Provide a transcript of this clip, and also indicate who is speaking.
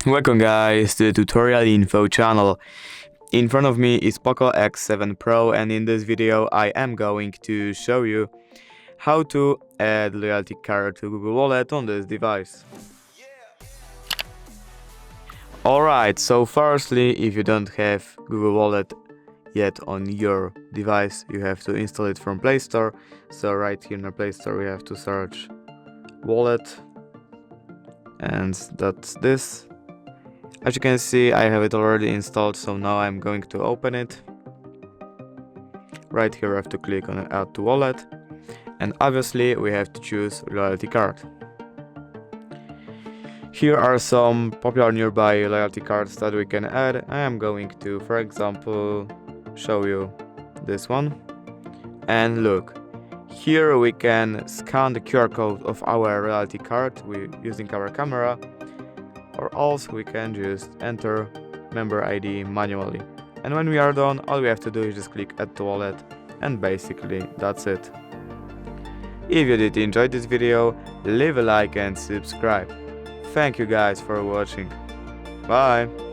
Speaker 1: Welcome guys to the tutorial info channel. In front of me is POCO X7 Pro, and in this video I am going to show you how to add loyalty card to Google Wallet on this device. Alright, so firstly, if you don't have Google Wallet yet on your device, you have to install it from Play Store. So right here in the Play Store we have to search Wallet, and that's this. As you can see, I have it already installed, so now I'm going to open it. Right here I have to click on Add to Wallet, and obviously we have to choose loyalty card. Here are some popular nearby loyalty cards that we can add. I am going to, for example, show you this one. And look, here we can scan the QR code of our loyalty card using our camera, or else we can just enter member ID manually. And when we are done, all we have to do is just click Add to Wallet, and basically that's it. If you did enjoy this video, leave a like and subscribe. Thank you guys for watching. Bye!